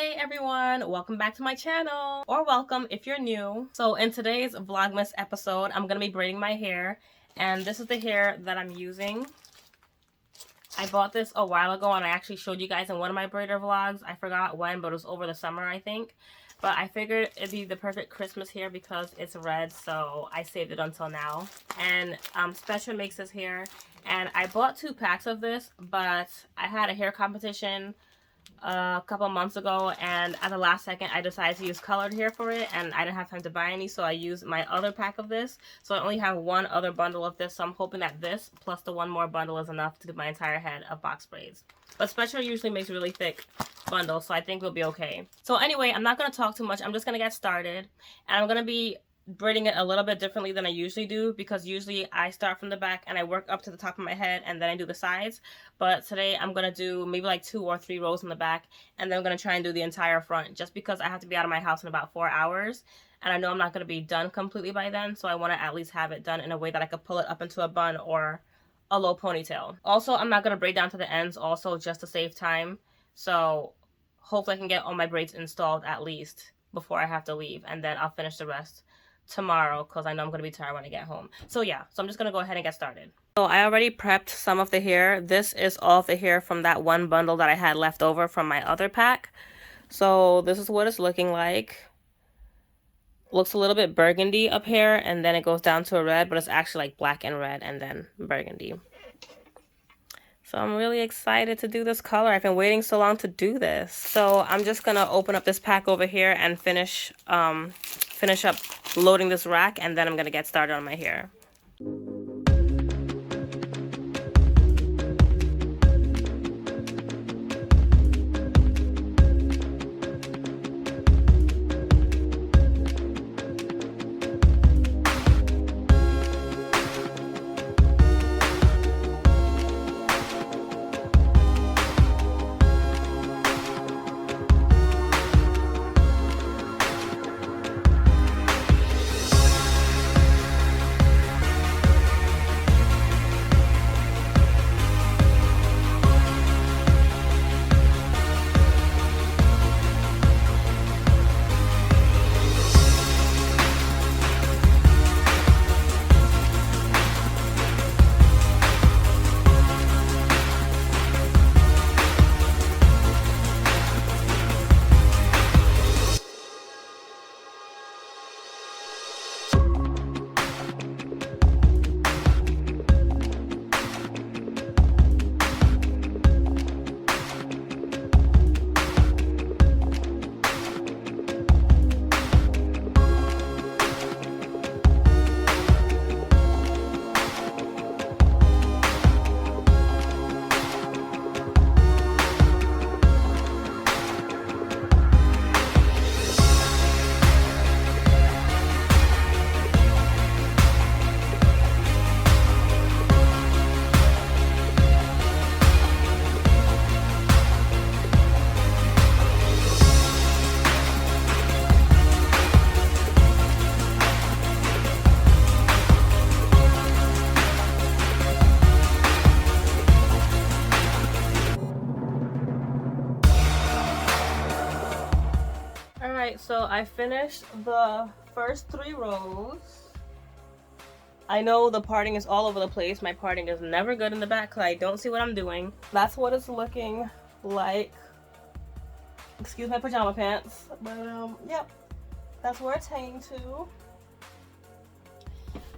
Hey everyone, welcome back to my channel, or welcome if you're new. So in today's Vlogmas episode, I'm gonna be braiding my hair, and this is the hair that I'm using. I bought this a while ago and I actually showed you guys in one of my braider vlogs. I forgot when, but it was over the summer, I think. But I figured it'd be the perfect Christmas hair because it's red, so I saved it until now. And Special makes this hair, and I bought 2 packs of this, but I had a hair competition a couple months ago, and at the last second I decided to use colored hair for it, and I didn't have time to buy any, so I used my other pack of this. So I only have one other bundle of this, so I'm hoping that this plus the one more bundle is enough to do my entire head of box braids. But Special usually makes really thick bundles, so I think we'll be okay. So anyway, I'm not going to talk too much. I'm just going to get started, and I'm going to be braiding it a little bit differently than I usually do, because usually I start from the back and I work up to the top of my head and then I do the sides. But today I'm gonna do maybe like 2 or 3 rows in the back, and then I'm gonna try and do the entire front, just because I have to be out of my house in about 4 hours, and I know I'm not gonna be done completely by then, so I want to at least have it done in a way that I could pull it up into a bun or a low ponytail. Also, I'm not gonna braid down to the ends also, just to save time, so hopefully I can get all my braids installed at least before I have to leave, and then I'll finish the rest tomorrow because I know I'm going to be tired when I get home. So yeah, so I'm just going to go ahead and get started. So I already prepped some of the hair. This is all of the hair from that one bundle that I had left over from my other pack. So this is what it's looking like. Looks a little bit burgundy up here, and then it goes down to a red, but it's actually like black and red and then burgundy. So I'm really excited to do this color. I've been waiting so long to do this. So I'm just gonna open up this pack over here and finish up loading this rack, and then I'm gonna get started on my hair. Alright, so I finished the first 3 rows. I know the parting is all over the place. My parting is never good in the back because I don't see what I'm doing. That's what it's looking like. Excuse my pajama pants. But yep, that's where it's hanging to.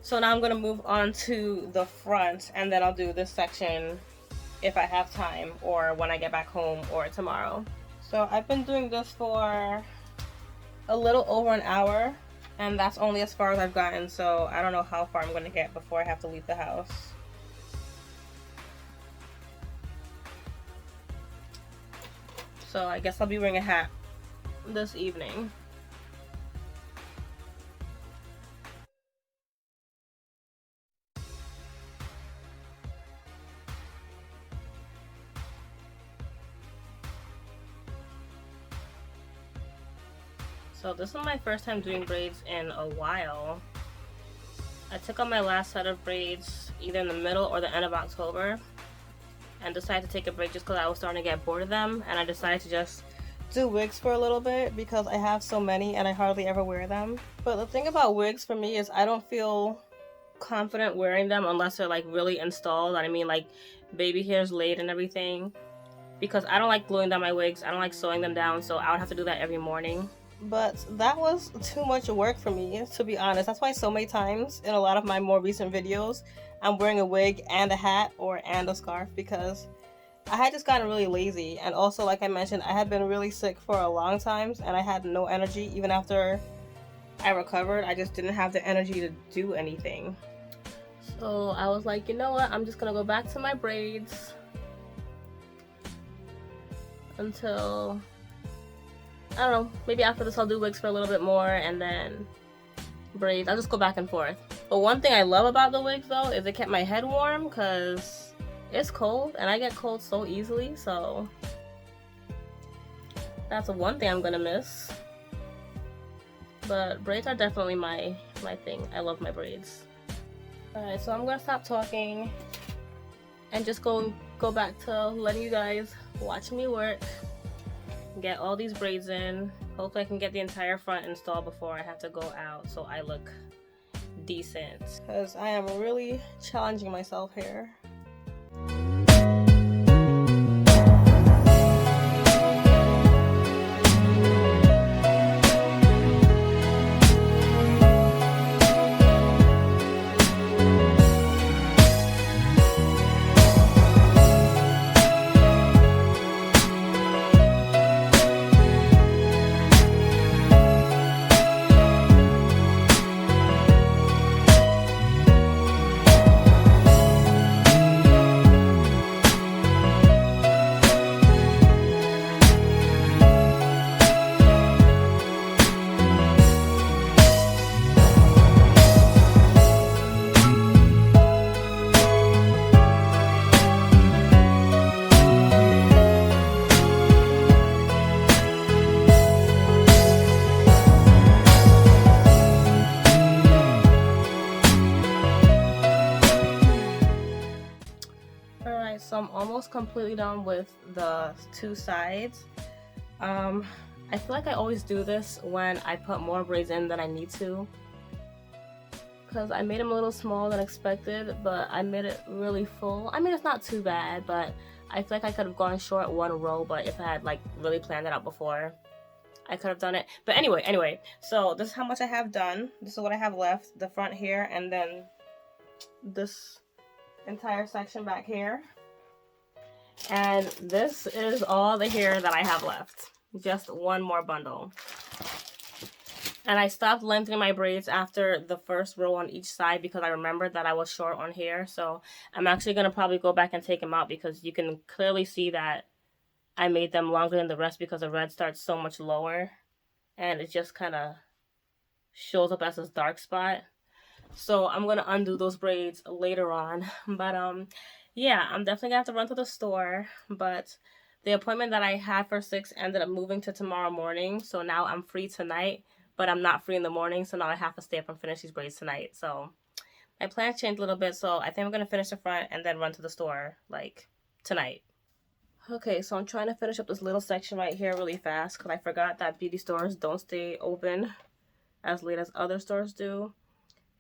So now I'm going to move on to the front, and then I'll do this section if I have time, or when I get back home, or tomorrow. So I've been doing this for a little over an hour, and that's only as far as I've gotten, so I don't know how far I'm going to get before I have to leave the house. So I guess I'll be wearing a hat this evening. So this is my first time doing braids in a while. I took out my last set of braids either in the middle or the end of October, and decided to take a break just because I was starting to get bored of them, and I decided to just do wigs for a little bit because I have so many and I hardly ever wear them. But the thing about wigs for me is I don't feel confident wearing them unless they're like really installed. I mean, like baby hairs laid and everything, because I don't like gluing down my wigs. I don't like sewing them down, so I would have to do that every morning. But that was too much work for me, to be honest. That's why so many times in a lot of my more recent videos I'm wearing a wig and a hat and a scarf, because I had just gotten really lazy. And also, like I mentioned, I had been really sick for a long time and I had no energy. Even after I recovered, I just didn't have the energy to do anything. So I was like, you know what, I'm just gonna go back to my braids until, I don't know, maybe after this I'll do wigs for a little bit more and then braids. I'll just go back and forth. But one thing I love about the wigs though is it kept my head warm, because it's cold and I get cold so easily, so that's one thing I'm gonna miss. But braids are definitely my thing. I love my braids. Alright, so I'm gonna stop talking and just go back to letting you guys watch me work, get all these braids in. Hopefully I can get the entire front installed before I have to go out so I look decent, because I am really challenging myself here. So I'm almost completely done with the two sides. I feel like I always do this when I put more braids in than I need to, because I made them a little smaller than expected, but I made it really full. I mean, it's not too bad, but I feel like I could have gone short one row, but if I had like really planned it out before, I could have done it. But anyway, so this is how much I have done. This is what I have left, the front here, and then this entire section back here. And this is all the hair that I have left. Just one more bundle. And I stopped lengthening my braids after the first row on each side because I remembered that I was short on hair. So I'm actually going to probably go back and take them out, because you can clearly see that I made them longer than the rest because the red starts so much lower. And it just kind of shows up as this dark spot. So I'm going to undo those braids later on. But yeah, I'm definitely gonna have to run to the store, but the appointment that I had for 6 ended up moving to tomorrow morning, so now I'm free tonight, but I'm not free in the morning, so now I have to stay up and finish these braids tonight. So my plans changed a little bit, so I think I'm gonna finish the front and then run to the store, like, tonight. Okay, so I'm trying to finish up this little section right here really fast, because I forgot that beauty stores don't stay open as late as other stores do.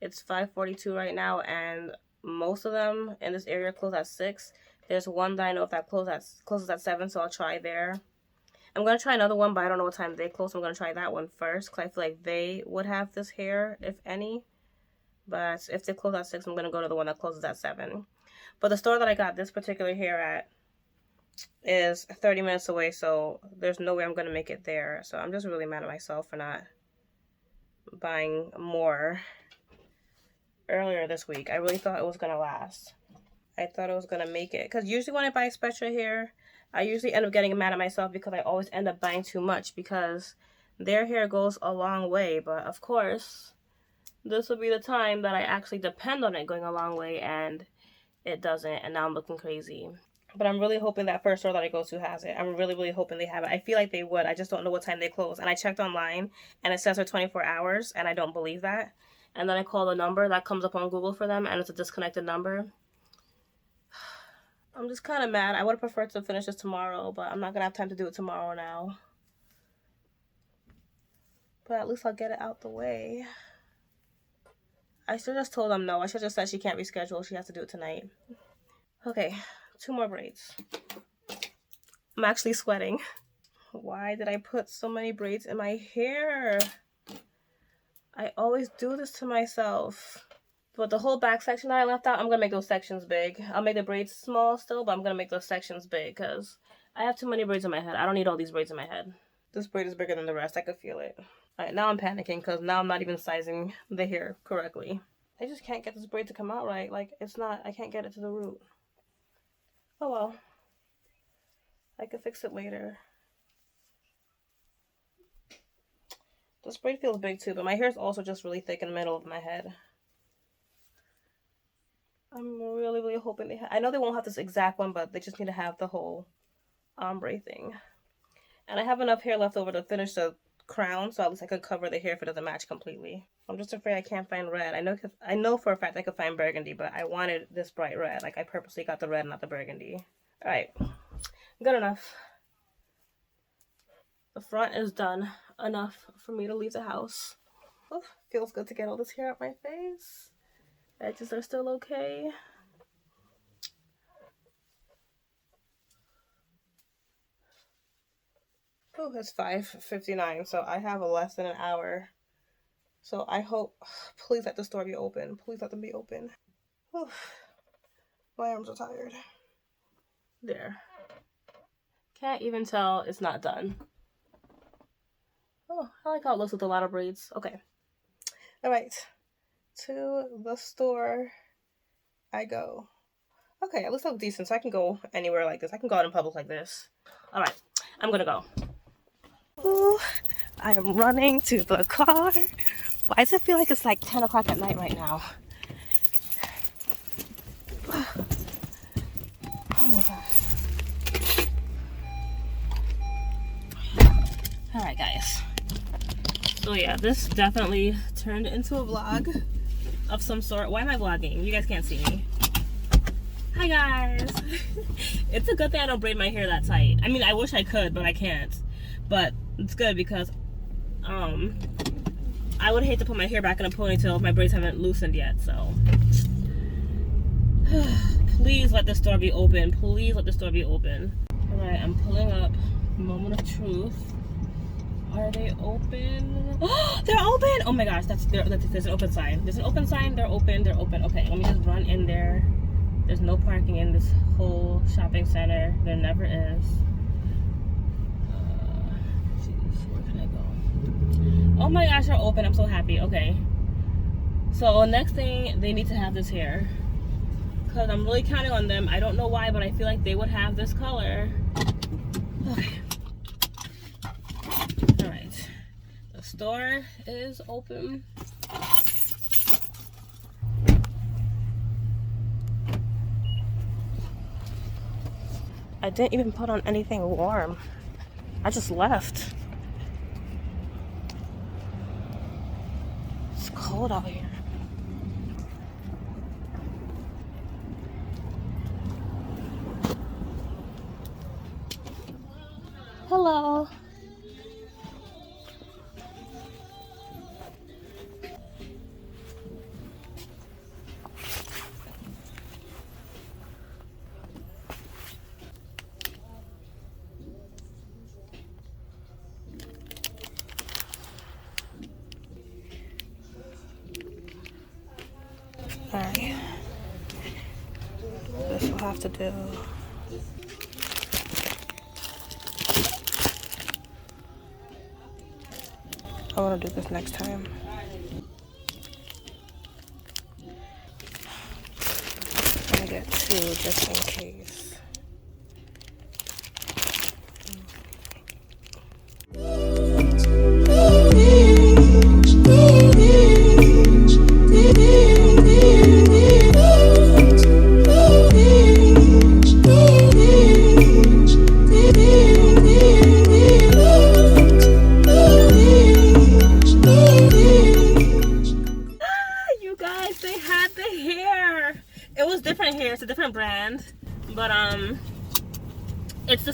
It's 5:42 right now, and most of them in this area close at 6. There's one that I know if that closes at 7, so I'll try there. I'm going to try another one, but I don't know what time they close, so I'm going to try that one first, because I feel like they would have this hair, if any. But if they close at 6, I'm going to go to the one that closes at 7. But the store that I got this particular hair at is 30 minutes away, so there's no way I'm going to make it there. So I'm just really mad at myself for not buying more earlier this week. I really thought it was gonna last. I thought it was gonna make it, because usually when I buy special hair, I usually end up getting mad at myself because I always end up buying too much, because their hair goes a long way. But of course, this will be the time that I actually depend on it going a long way, and it doesn't, and now I'm looking crazy. But I'm really hoping that first store that I go to has it. I'm really hoping they have it. I feel like they would. I just don't know what time they close. And I checked online, and it says they're 24 hours, and I don't believe that. And then I call the number that comes up on Google for them, and it's a disconnected number. I'm just kind of mad. I would have preferred to finish this tomorrow, but I'm not going to have time to do it tomorrow now. But at least I'll get it out the way. I should have just told them no. I should have just said she can't reschedule. She has to do it tonight. Okay, 2 more braids. I'm actually sweating. Why did I put so many braids in my hair? I always do this to myself. But the whole back section that I left out, I'm going to make those sections big. I'll make the braids small still, but I'm going to make those sections big because I have too many braids in my head. I don't need all these braids in my head. This braid is bigger than the rest. I could feel it. Alright, now I'm panicking because now I'm not even sizing the hair correctly. I just can't get this braid to come out right. Like, it's not, I can't get it to the root. Oh well. I could fix it later. This braid feels big too, but my hair is also just really thick in the middle of my head. I'm really, really hoping they I know they won't have this exact one, but they just need to have the whole ombre thing. And I have enough hair left over to finish the crown, so at least I could cover the hair if it doesn't match completely. I'm just afraid I can't find red. I know for a fact I could find burgundy, but I wanted this bright red. Like, I purposely got the red, not the burgundy. Alright. Good enough. The front is done enough for me to leave the house. Oh, feels good to get all this hair out my face. Edges are still okay. Oh, it's 5:59, so I have less than an hour. So I hope, please let the store be open. Please let them be open. Oh, my arms are tired. There. Can't even tell it's not done. Oh, I like how it looks with a lot of braids. Okay. Alright. To the store I go. Okay, at least I look decent, so I can go anywhere like this. I can go out in public like this. Alright, I'm gonna go. Ooh, I am running to the car. Why does it feel like it's like 10 o'clock at night right now? Oh my god. Alright guys. So yeah, this definitely turned into a vlog of some sort. Why am I vlogging? You guys can't see me. Hi guys. It's a good thing I don't braid my hair that tight. I mean, I wish I could, but I can't. But it's good because I would hate to put my hair back in a ponytail if my braids haven't loosened yet, so please let the store be open. Please let the store be open. Alright, I'm pulling up. Moment of truth. Are they open? Oh, they're open! Oh my gosh, there's an open sign. There's an open sign. They're open. They're open. Okay, let me just run in there. There's no parking in this whole shopping center. There never is. Jeez, where can I go? Oh my gosh, they're open. I'm so happy. Okay. So next thing, they need to have this hair. Because I'm really counting on them. I don't know why, but I feel like they would have this color. Okay. Alright. The store is open. I didn't even put on anything warm. I just left. It's cold out here. Hello. Alright. This will have to do. I want to do this next time. I'm gonna get 2 just in case.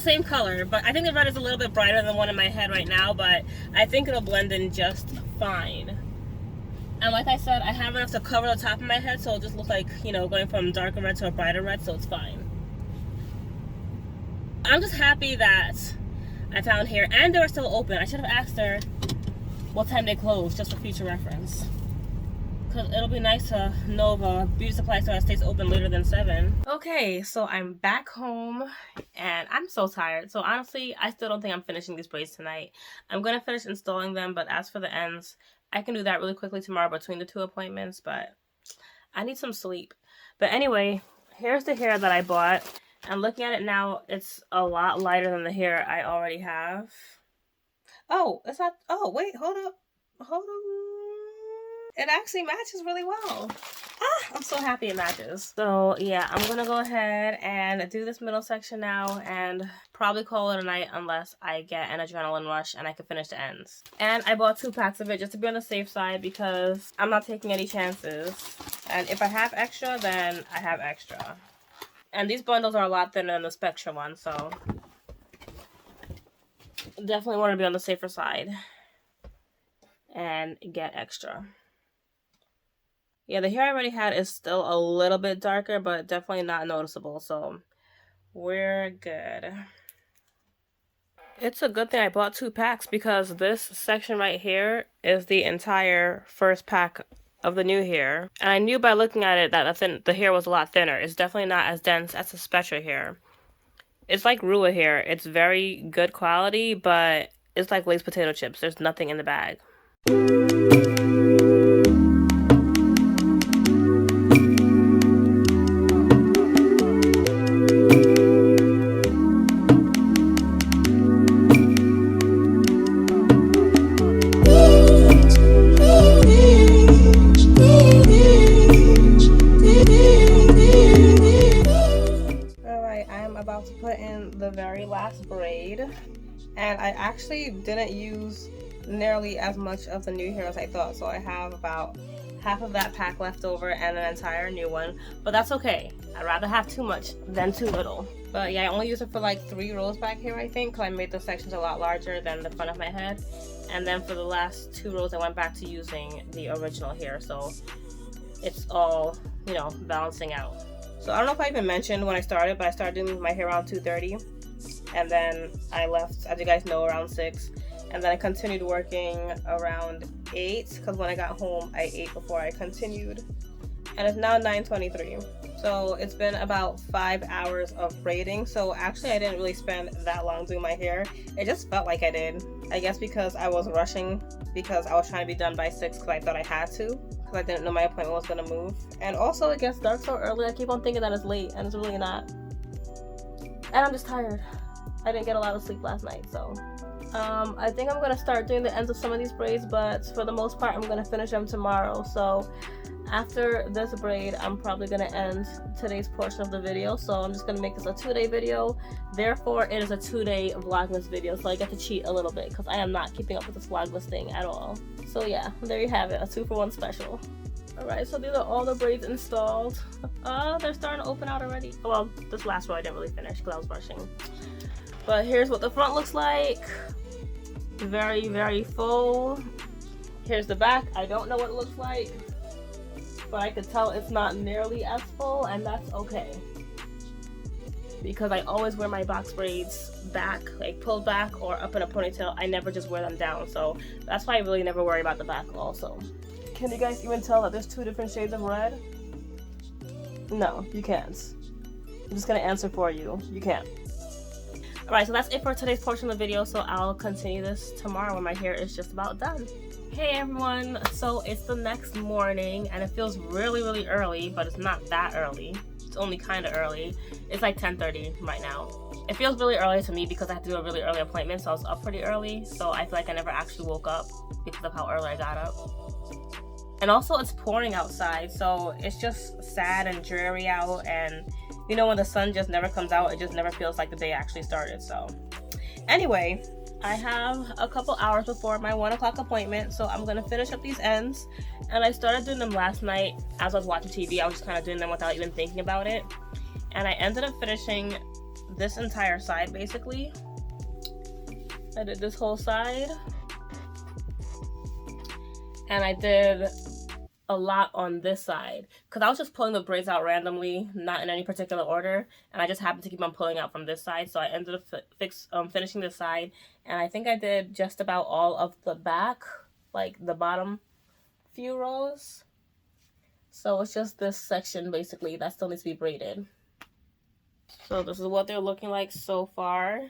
same color, but I think the red is a little bit brighter than the one in my head right now, but I think it'll blend in just fine. And like I said, I have enough to cover the top of my head, so it'll just look like, you know, going from darker red to a brighter red, so it's fine. I'm just happy that I found hair, and they were still open. I should have asked her what time they close, just for future reference. Because it'll be nice to know if a beauty supply store stays open later than 7. Okay, so I'm back home, and I'm so tired. So honestly, I still don't think I'm finishing these braids tonight. I'm going to finish installing them, but as for the ends, I can do that really quickly tomorrow between the 2 appointments, but I need some sleep. But anyway, here's the hair that I bought. And looking at it now, it's a lot lighter than the hair I already have. Oh, it's not. Oh, wait, hold up. Hold on. It actually matches really well. Ah, I'm so happy it matches. So yeah, I'm gonna go ahead and do this middle section now and probably call it a night unless I get an adrenaline rush and I can finish the ends. And I bought 2 packs of it just to be on the safe side because I'm not taking any chances. And if I have extra, then I have extra. And these bundles are a lot thinner than the Spectra one, so definitely want to be on the safer side and get extra. Yeah, the hair I already had is still a little bit darker, but definitely not noticeable, so we're good. It's a good thing I bought 2 packs because this section right here is the entire first pack of the new hair. And I knew by looking at it that the hair was a lot thinner. It's definitely not as dense as the Spectra hair. It's like Rua hair. It's very good quality, but it's like Lay's potato chips. There's nothing in the bag. About to put in the very last braid, and I actually didn't use nearly as much of the new hair as I thought, so I have about half of that pack left over and an entire new one, but that's okay. I'd rather have too much than too little. But yeah, I only used it for like 3 rows back here, I think, because I made the sections a lot larger than the front of my head, and then for the last 2 rows I went back to using the original hair, so it's all, you know, balancing out. So I don't know if I even mentioned when I started, but I started doing my hair around 2:30, and then I left, as you guys know, around 6, and then I continued working around 8, because when I got home I ate before I continued, and it's now 9:23. So it's been about 5 hours of braiding, so actually I didn't really spend that long doing my hair. It just felt like I did. I guess because I was rushing, because I was trying to be done by 6 because I thought I had to. I didn't know my appointment was gonna move, and also it gets dark so early. I keep on thinking that it's late, and it's really not. And I'm just tired. I didn't get a lot of sleep last night, so I think I'm gonna start doing the ends of some of these braids, but for the most part, I'm gonna finish them tomorrow. So after this braid, I'm probably gonna end today's portion of the video. So I'm just gonna make this a 2-day video. Therefore, it is a 2-day Vlogmas video, so I get to cheat a little bit because I am not keeping up with this Vlogmas thing at all. So yeah, there you have it, a 2-for-1 special. Alright, so these are all the braids installed. They're starting to open out already. Well, this last row I didn't really finish because I was rushing. But here's what the front looks like. Very, very full. Here's the back. I don't know what it looks like, but I could tell it's not nearly as full, and that's okay. Because I always wear my box braids back, like pulled back or up in a ponytail. I never just wear them down, so that's why I really never worry about the back also. Can you guys even tell that there's 2 different shades of red? No, you can't. I'm just gonna answer for you. You can't. Alright, so that's it for today's portion of the video, so I'll continue this tomorrow when my hair is just about done. Hey everyone, so it's the next morning and it feels really, really early, but it's not that early. It's only kind of early. It's like 10:30 right now. It feels really early to me because I have to do a really early appointment, so I was up pretty early, so I feel like I never actually woke up because of how early I got up. And also it's pouring outside, so it's just sad and dreary out, and you know when the sun just never comes out, it just never feels like the day actually started. So anyway, I have a couple hours before my 1 o'clock appointment, so I'm gonna finish up these ends. And I started doing them last night as I was watching TV. I was just kind of doing them without even thinking about it, and I ended up finishing this entire side basically. I did this whole side, and I did a lot on this side because I was just pulling the braids out randomly, not in any particular order, and I just happened to keep on pulling out from this side, so I ended up finishing this side, and I think I did just about all of the back, like the bottom few rows. So it's just this section basically that still needs to be braided. So this is what they're looking like so far.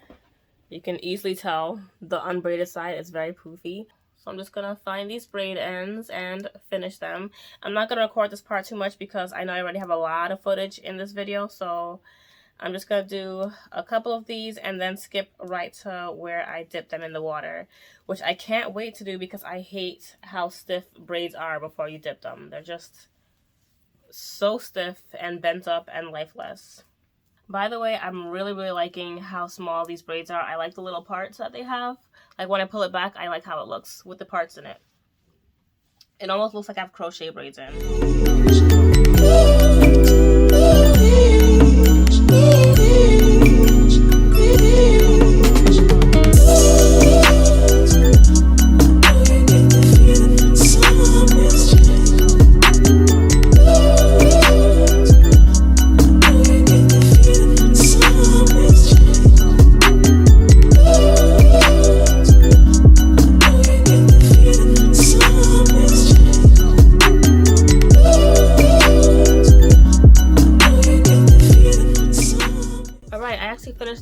You can easily tell the unbraided side is very poofy. So I'm just gonna find these braid ends and finish them. I'm not gonna record this part too much because I know I already have a lot of footage in this video, so I'm just gonna do a couple of these and then skip right to where I dip them in the water, which I can't wait to do because I hate how stiff braids are before you dip them. They're just so stiff and bent up and lifeless. By the way, I'm really liking how small these braids are. I like the little parts that they have. Like when I pull it back, I like how it looks with the parts in it. It almost looks like I have crochet braids in.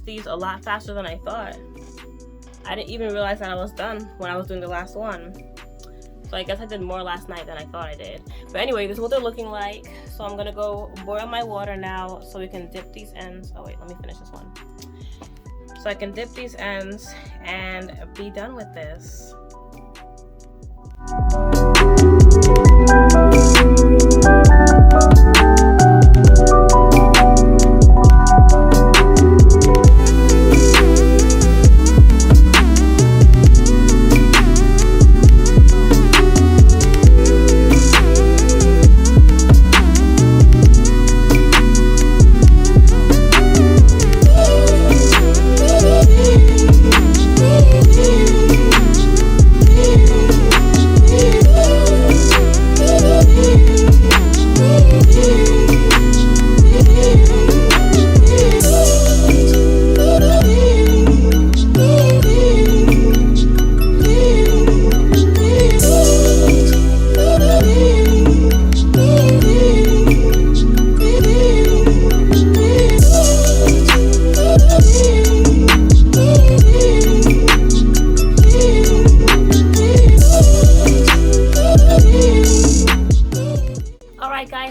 These a lot faster than I thought. I didn't even realize that I was done when I was doing the last one. So I guess I did more last night than I thought I did. But anyway, this is what they're looking like. So I'm gonna go boil my water now so we can dip these ends. Oh wait, let me finish this one. So I can dip these ends and be done with this.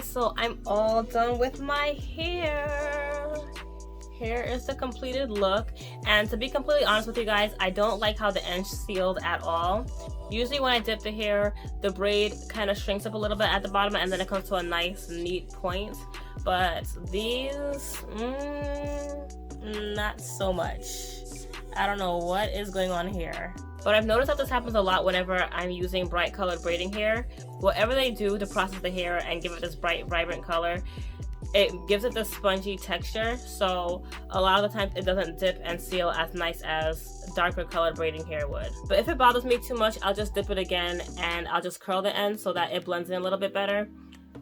So I'm all done with my hair. Here is the completed look, and to be completely honest with you guys, I don't like how the ends sealed at all. Usually when I dip the hair, the braid kind of shrinks up a little bit at the bottom and then it comes to a nice neat point, but these not so much. I don't know what is going on here. But I've noticed that this happens a lot whenever I'm using bright colored braiding hair. Whatever they do to process the hair and give it this bright, vibrant color, it gives it this spongy texture. So a lot of the times it doesn't dip and seal as nice as darker colored braiding hair would. But if it bothers me too much, I'll just dip it again and I'll just curl the end so that it blends in a little bit better.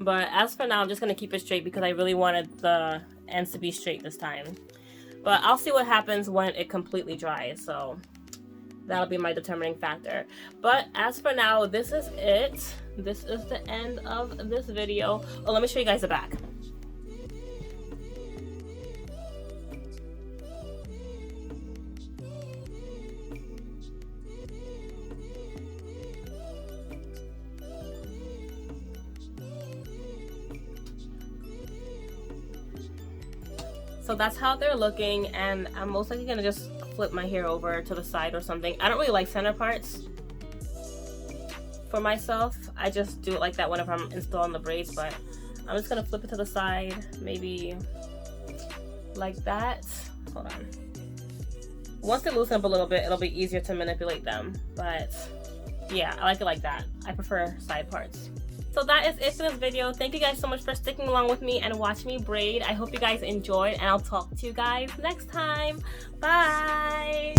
But as for now, I'm just going to keep it straight because I really wanted the ends to be straight this time. But I'll see what happens when it completely dries. So that'll be my determining factor. But as for now, this is it. This is the end of this video. Oh, let me show you guys the back. So that's how they're looking, and I'm most likely gonna just flip my hair over to the side or something. I don't really like center parts for myself. I just do it like that whenever I'm installing the braids, but I'm just gonna flip it to the side, maybe like that. Hold on. Once they loosen up a little bit, it'll be easier to manipulate them, but yeah, I like it like that. I prefer side parts. So that is it for this video. Thank you guys so much for sticking along with me and watching me braid. I hope you guys enjoyed, and I'll talk to you guys next time. Bye.